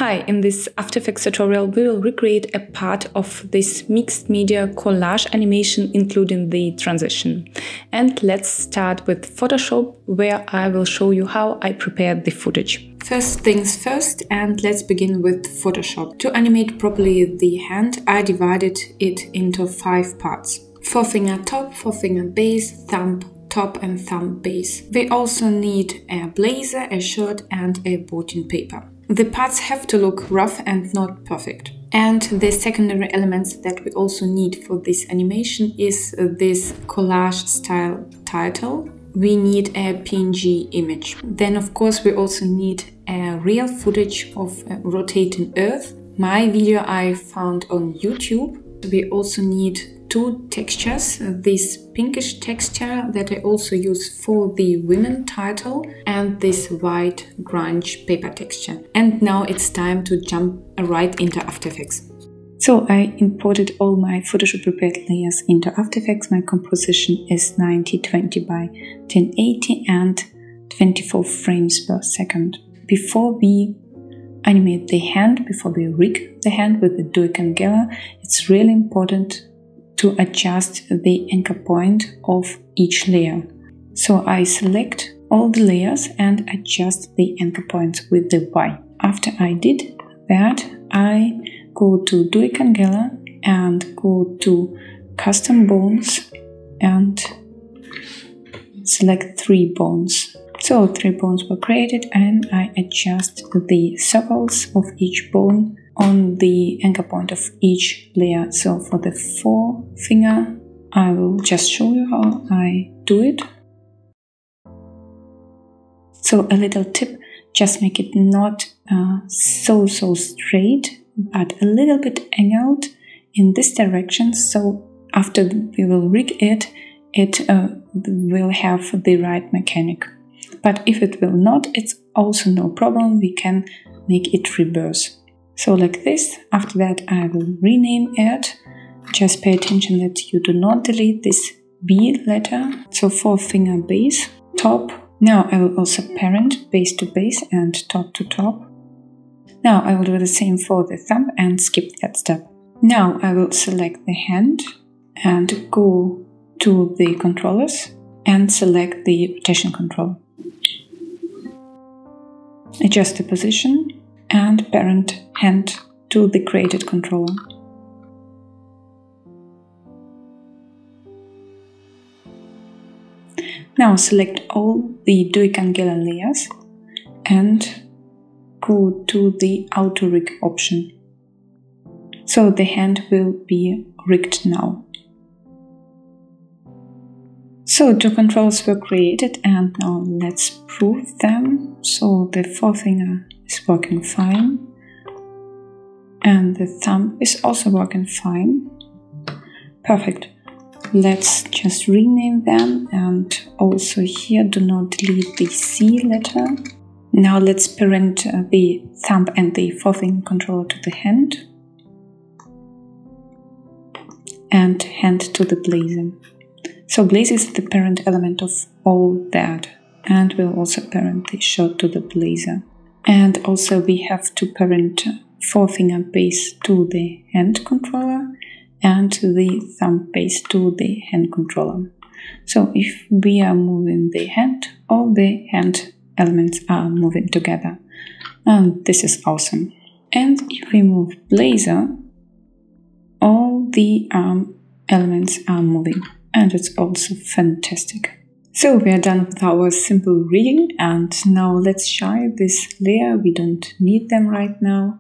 Hi, in this After Effects tutorial we will recreate a part of this mixed media collage animation including the transition. And let's start with Photoshop, where I will show you how I prepared the footage. First things first, and let's begin with Photoshop. To animate properly the hand, I divided it into 5 parts. Forefinger top, forefinger base, thumb top and thumb base. We also need a blazer, a shirt and a blotting paper. The parts have to look rough and not perfect. And the secondary elements that we also need for this animation is this collage style title. We need a PNG image. Then of course we also need a real footage of a rotating Earth. My video I found on YouTube. We also need 2 textures, this pinkish texture that I also use for the women title and this white grunge paper texture. And now it's time to jump right into After Effects. So I imported all my Photoshop prepared layers into After Effects. My composition is 9020 by 1080 and 24 frames per second. Before we animate the hand, before we rig the hand with the Duikangela, it's really important to adjust the anchor point of each layer. So I select all the layers and adjust the anchor points with the Y. After I did that, I go to Duikangela and go to Custom Bones and select 3 bones. So 3 bones were created and I adjust the circles of each bone on the anchor point of each layer. So for the forefinger, I will just show you how I do it. So a little tip, just make it not so straight, but a little bit angled in this direction. So after we will rig it, it will have the right mechanic. But if it will not, it's also no problem, we can make it reverse. So like this. After that I will rename it. Just pay attention that you do not delete this B letter. So forefinger base, top. Now I will also parent base to base and top to top. Now I will do the same for the thumb and skip that step. Now I will select the hand and go to the controllers and select the rotation control. Adjust the position and parent hand to the created controller. Now select all the Duikangela layers and go to the Auto Rig option. So the hand will be rigged now. So 2 controls were created and now let's prove them. So the forefinger is working fine and the thumb is also working fine. Perfect. Let's just rename them, and also here do not delete the C letter. Now let's parent the thumb and the forefinger controller to the hand and hand to the blazer. So blazer is the parent element of all that, and we'll also parent the shirt to the blazer. And also we have to parent forefinger base to the hand controller and the thumb base to the hand controller. So if we are moving the hand, all the hand elements are moving together. And this is awesome. And if we move blazer, all the arm elements are moving. And it's also fantastic. So we are done with our simple rigging, and now let's shy this layer. We don't need them right now.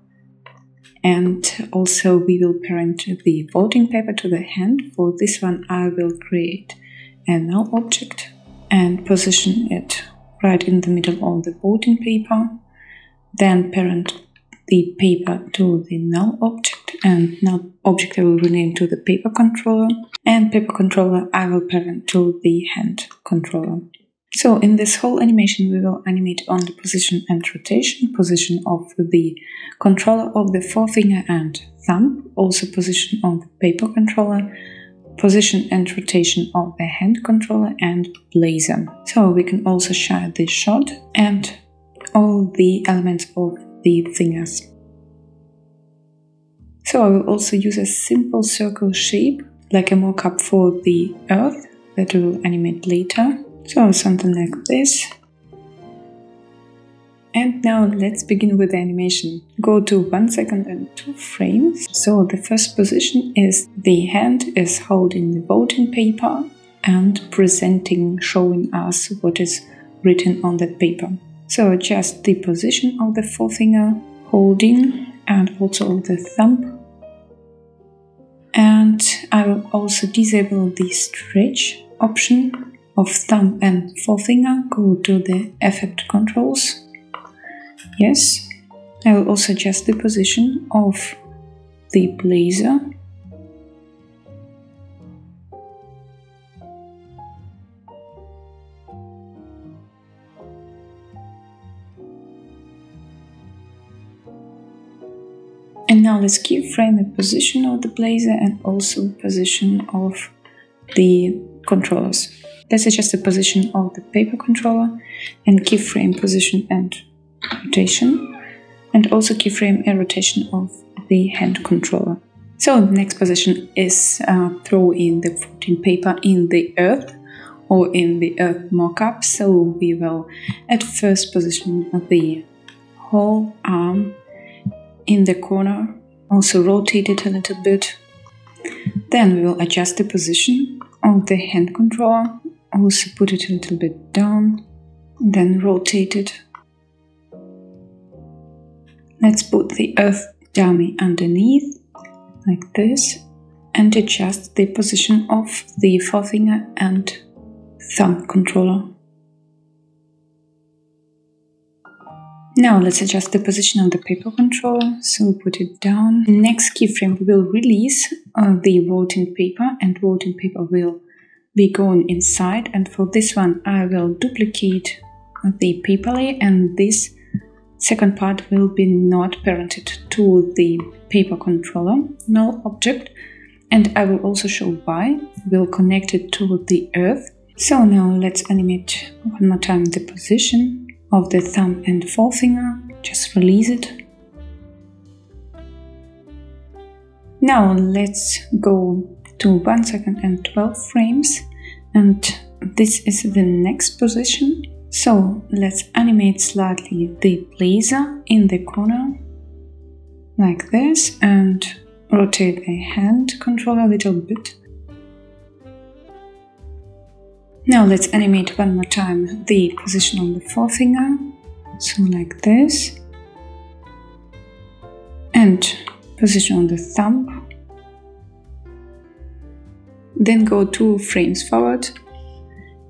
And also we will parent the blotting paper to the hand. For this one I will create a null object and position it right in the middle of the blotting paper. Then parent the paper to the null object, and null object I will rename to the paper controller, and paper controller I will parent to the hand controller. So in this whole animation we will animate on the position and rotation, position of the controller of the forefinger and thumb, also position of the paper controller, position and rotation of the hand controller and blazer. So we can also share this shot and all the elements of the fingers. So I will also use a simple circle shape, like a mock-up for the earth that we will animate later. So something like this. And now let's begin with the animation. Go to 1 second and 2 frames. So the first position is the hand is holding the voting paper and presenting, showing us what is written on that paper. So adjust the position of the forefinger holding and also of the thumb. And I will also disable the stretch option of thumb and forefinger. Go to the effect controls. Yes, I will also adjust the position of the blazer. And now let's keyframe the position of the blazer and also position of the controllers. Let's adjust the position of the paper controller and keyframe position and rotation, and also keyframe a rotation of the hand controller. So the next position is throw in the voting paper in the earth or in the earth mockup. So we will at first position the whole arm in the corner, also rotate it a little bit. Then we will adjust the position of the hand controller, also put it a little bit down, then rotate it. Let's put the earth dummy underneath, like this, and adjust the position of the forefinger and thumb controller. Now let's adjust the position of the paper controller, so put it down. Next keyframe we will release the voting paper, and voting paper will be going inside, and for this one I will duplicate the paper layer, and this second part will be not parented to the paper controller, null object, and I will also show why. We'll connect it to the earth. So now let's animate one more time the position of the thumb and forefinger. Just release it. Now let's go to 1 second and 12 frames, and this is the next position. So let's animate slightly the blazer in the corner, like this, and rotate the hand controller a little bit. Now let's animate one more time the position on the forefinger, so like this, and position on the thumb. Then go 2 frames forward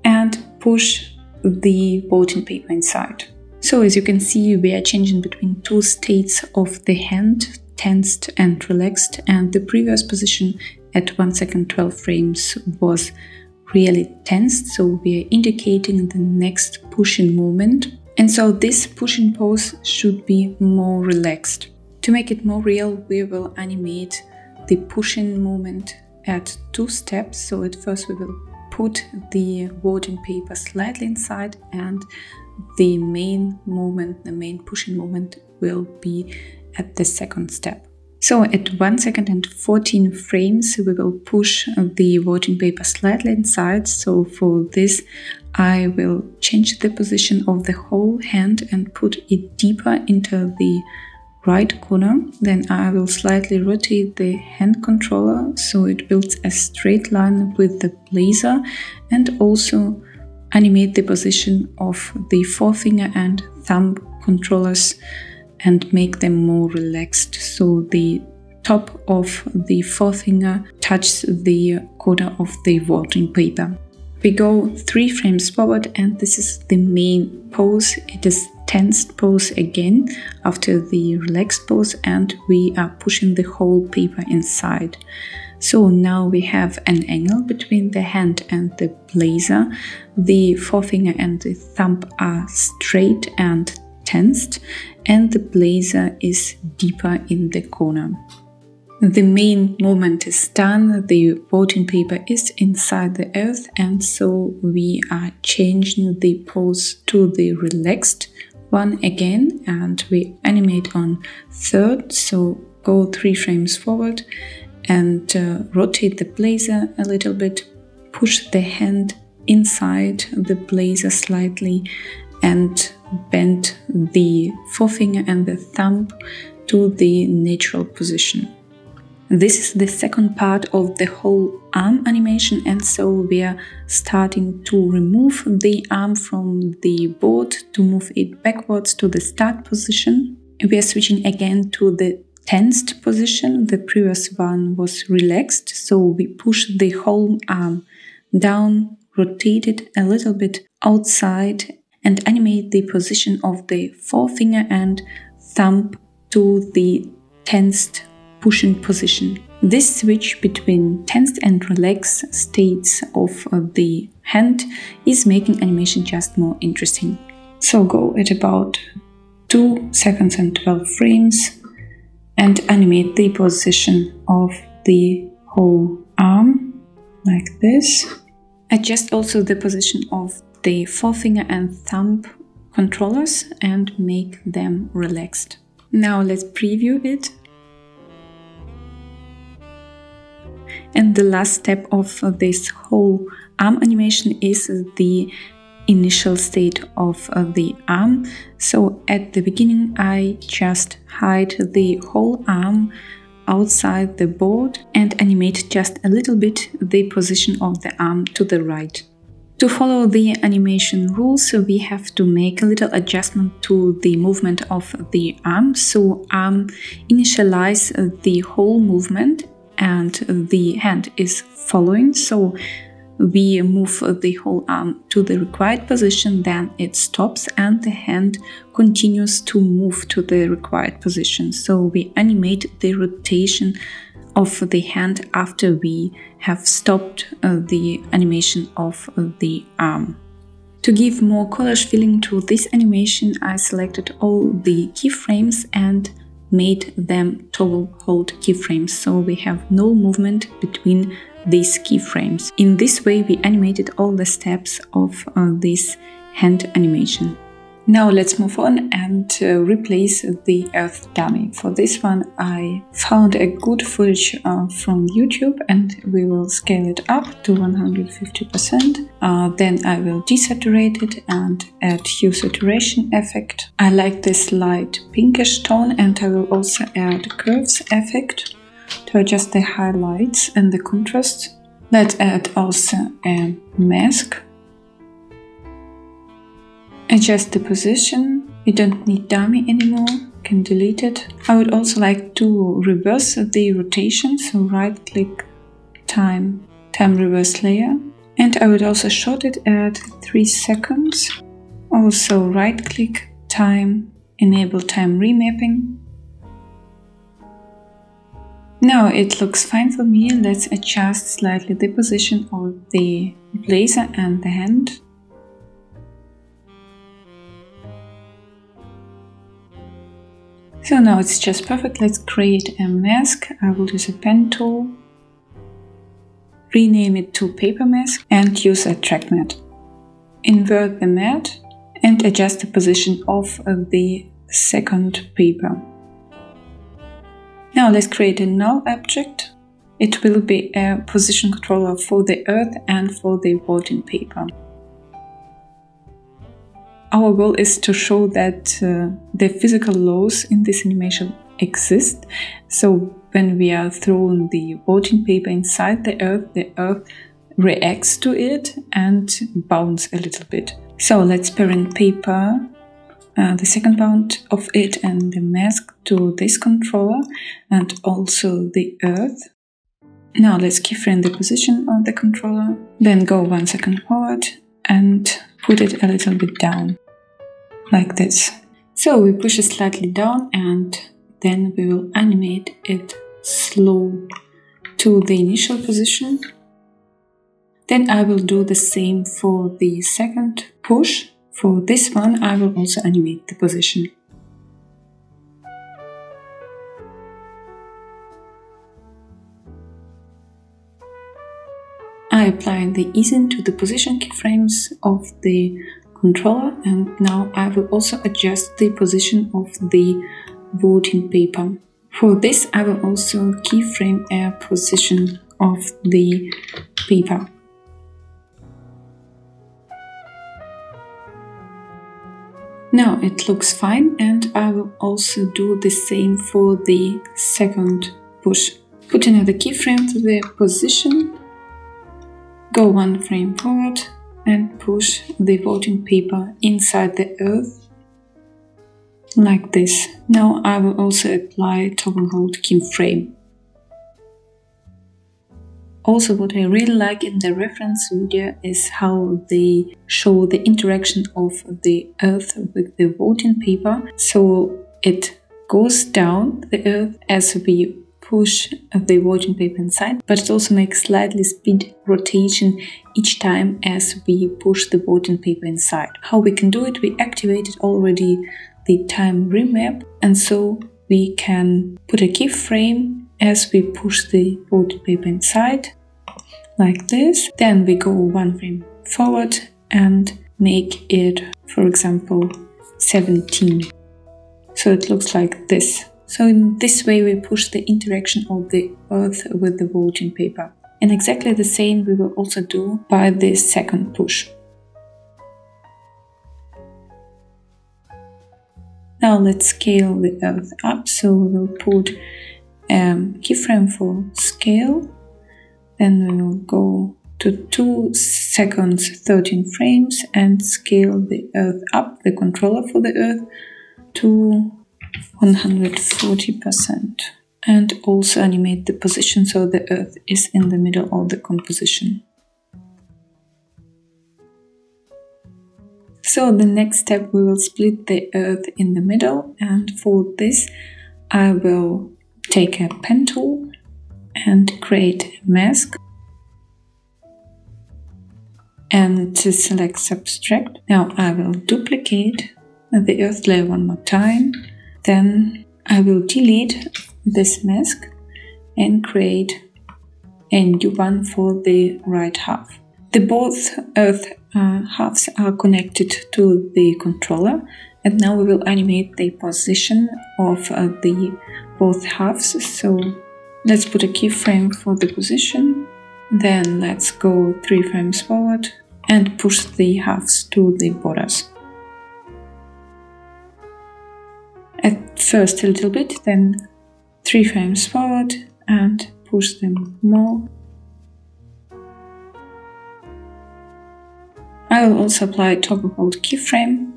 and push the voting paper inside. So as you can see, we are changing between 2 states of the hand, tensed and relaxed, and the previous position at 1 second 12 frames was really tensed, so we are indicating the next pushing movement, and so this pushing pose should be more relaxed. To make it more real, we will animate the pushing movement at 2 steps. So at first we will put the voting paper slightly inside, and the main movement, the main pushing movement, will be at the second step. So at 1 second and 14 frames we will push the voting paper slightly inside. So for this I will change the position of the whole hand and put it deeper into the right corner. Then I will slightly rotate the hand controller so it builds a straight line with the blazer, and also animate the position of the forefinger and thumb controllers and make them more relaxed, so the top of the forefinger touches the corner of the voting paper. We go 3 frames forward, and this is the main pose. It is tensed pose again after the relaxed pose, and we are pushing the whole paper inside. So now we have an angle between the hand and the blazer. The forefinger and the thumb are straight and tensed, and the blazer is deeper in the corner. The main movement is done, the voting paper is inside the earth, and so we are changing the pose to the relaxed one again, and we animate on third. So go 3 frames forward and rotate the blazer a little bit, push the hand inside the blazer slightly and bend the forefinger and the thumb to the natural position. This is the second part of the whole arm animation, and so we are starting to remove the arm from the board to move it backwards to the start position. We are switching again to the tensed position. The previous one was relaxed, so we push the whole arm down, rotate it a little bit outside and animate the position of the forefinger and thumb to the tensed pushing position. This switch between tensed and relaxed states of the hand is making animation just more interesting. So go at about 2 seconds and 12 frames and animate the position of the whole arm like this. Adjust also the position of the forefinger and thumb controllers and make them relaxed. Now let's preview it. And the last step of this whole arm animation is the initial state of the arm. So at the beginning I just hide the whole arm outside the board and animate just a little bit the position of the arm to the right. To follow the animation rules, we have to make a little adjustment to the movement of the arm. So arm initialize the whole movement and the hand is following. So we move the whole arm to the required position, then it stops and the hand continues to move to the required position. So we animate the rotation of the hand after we have stopped the animation of the arm. To give more collage feeling to this animation, I selected all the keyframes and made them toggle hold keyframes, so we have no movement between these keyframes. In this way we animated all the steps of this hand animation. Now let's move on and replace the earth dummy. For this one I found a good footage from YouTube and we will scale it up to 150%. Then I will desaturate it and add hue saturation effect. I like this light pinkish tone and I will also add curves effect to adjust the highlights and the contrast. Let's add also a mask. Adjust the position. We don't need dummy anymore, can delete it. I would also like to reverse the rotation, so right click, time reverse layer. And I would also short it at 3 seconds. Also right click, time, enable time remapping. Now it looks fine for me. Let's adjust slightly the position of the blazer and the hand. So now it's just perfect. Let's create a mask. I will use a pen tool, rename it to paper mask and use a track mat. Invert the mat and adjust the position of the second paper. Now let's create a null object. It will be a position controller for the earth and for the voting paper. Our goal is to show that the physical laws in this animation exist. So when we are throwing the voting paper inside the earth reacts to it and bounces a little bit. So let's parent paper, the second bound of it and the mask to this controller and also the earth. Now let's keyframe the position of the controller, then go 1 second forward and put it a little bit down, like this. So we push it slightly down and then we will animate it slow to the initial position. Then I will do the same for the second push. For this one I will also animate the position. I apply the easing to the position keyframes of the controller and now I will also adjust the position of the voting paper. For this, I will also keyframe a position of the paper. Now it looks fine, and I will also do the same for the second push. Put another keyframe to the position, go one frame forward and push the voting paper inside the earth like this. Now I will also apply toggle hold keyframe. Also, what I really like in the reference video is how they show the interaction of the earth with the voting paper. So it goes down the earth as we push the voting paper inside, but it also makes slightly speed rotation each time as we push the voting paper inside. How we can do it? We activated already the time remap, and so we can put a keyframe as we push the voting paper inside, like this. Then we go one frame forward and make it, for example, 17. So it looks like this. So in this way we push the interaction of the earth with the voting paper. And exactly the same we will also do by the second push. Now let's scale the earth up. So we will put keyframe for scale, then we will go to 2 seconds 13 frames and scale the earth up, the controller for the earth, to 140%, and also animate the position so the earth is in the middle of the composition. So the next step, we will split the earth in the middle, and for this I will take a pen tool and create a mask and to select subtract. Now I will duplicate the earth layer one more time, then I will delete this mask and create a new one for the right half. The both earth halves are connected to the controller, and now we will animate the position of the both halves. So let's put a keyframe for the position, then let's go 3 frames forward and push the halves to the borders. At first a little bit, then 3 frames forward and push them more. I will also apply toggle hold keyframe.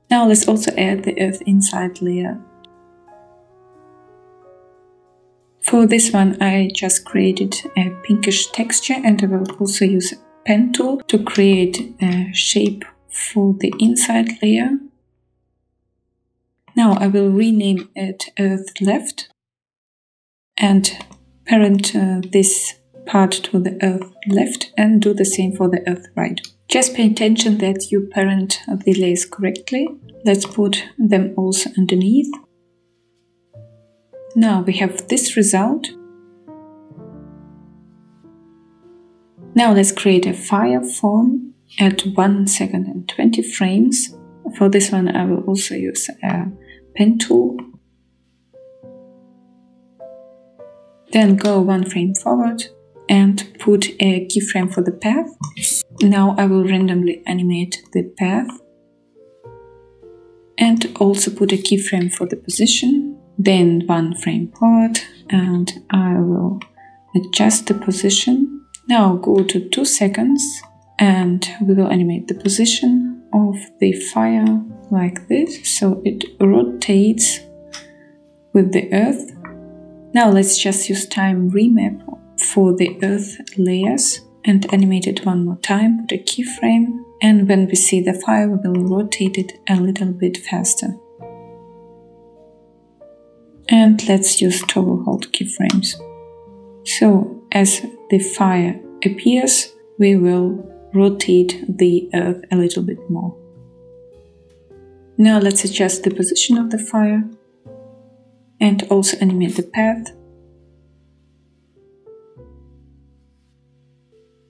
Now let's also add the earth inside layer. For this one I just created a pinkish texture, and I will also use a pen tool to create a shape for the inside layer. Now I will rename it earth left and parent this part to the earth left, and do the same for the earth right. Just pay attention that you parent the layers correctly. Let's put them also underneath. Now we have this result. Now let's create a fire form at 1 second and 20 frames. For this one I will also use a pen tool. Then go 1 frame forward and put a keyframe for the path. Now I will randomly animate the path and also put a keyframe for the position. Then 1 frame forward and I will adjust the position. Now go to 2 seconds and we will animate the position of the fire like this, so it rotates with the earth. Now let's just use time remap for the earth layers and animate it one more time, put a keyframe, and when we see the fire we will rotate it a little bit faster. And let's use toggle hold keyframes. So as the fire appears, we will rotate the earth a little bit more. Now let's adjust the position of the fire and also animate the path.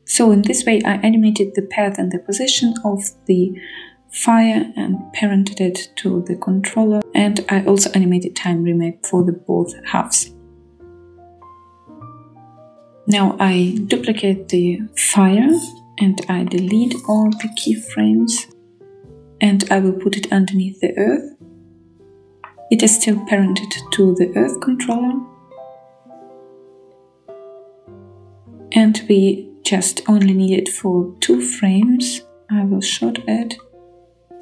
So in this way I animated the path and the position of the fire and parented it to the controller, and I also animated time remap for the both halves. Now I duplicate the fire and I delete all the keyframes, and I will put it underneath the earth. It is still parented to the earth controller, and we just only need it for 2 frames. I will short it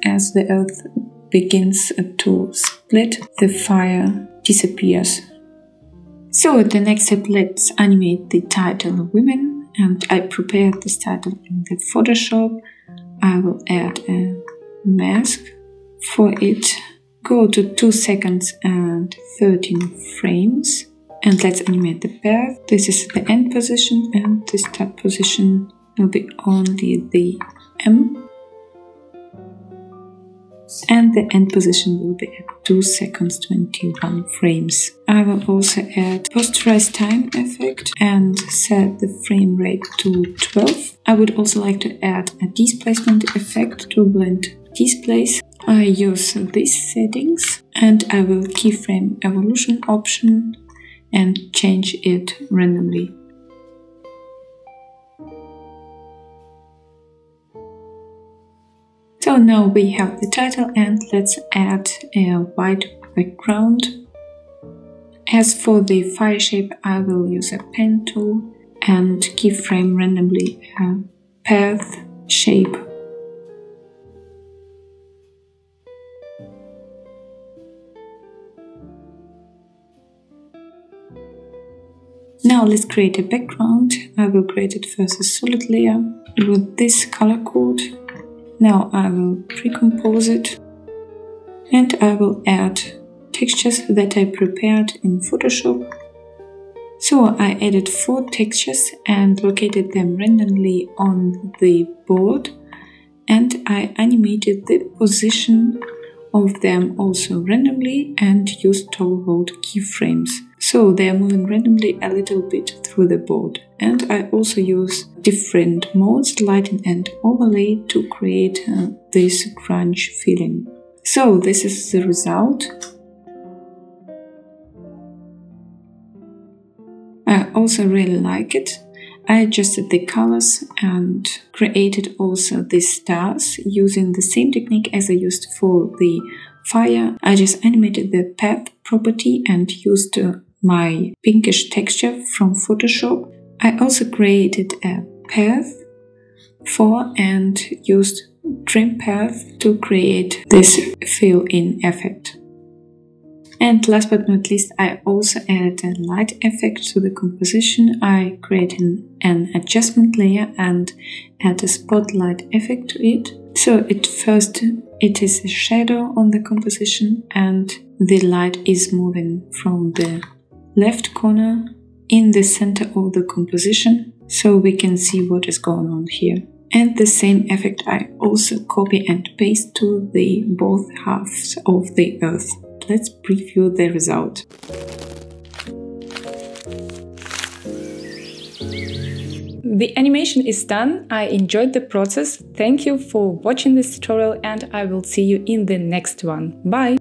as the earth begins to split, the fire disappears. So the next step, let's animate the title Women, and I prepared this title in the Photoshop. I will add a mask for it. Go to 2 seconds and 13 frames, and let's animate the path. This is the end position, and the start position will be only the M, and the end position will be at 2 seconds 21 frames. I will also add posterize time effect and set the frame rate to 12. I would also like to add a displacement effect to blend displays. I use these settings, and I will keyframe evolution option and change it randomly. So now we have the title, and let's add a white background. As for the fire shape, I will use a pen tool and keyframe randomly a path shape. Now let's create a background. I will create it first a solid layer with this color code. Now I will pre-compose it, and I will add textures that I prepared in Photoshop. So I added 4 textures and located them randomly on the board, and I animated the position of them also randomly and used toggle hold keyframes. So they are moving randomly a little bit through the board. And I also use different modes, lighting and overlay, to create this crunch feeling. So this is the result. I also really like it. I adjusted the colors and created also the stars using the same technique as I used for the fire. I just animated the path property and used my pinkish texture from Photoshop. I also created a path for and used trim path to create this fill-in effect. And last but not least, I also added a light effect to the composition. I created an adjustment layer and add a spotlight effect to it. So it is a shadow on the composition, and the light is moving from the left corner in the center of the composition, so we can see what is going on here. And the same effect I also copy and paste to the both halves of the earth. Let's preview the result. The animation is done. I enjoyed the process. Thank you for watching this tutorial, and I will see you in the next one. Bye!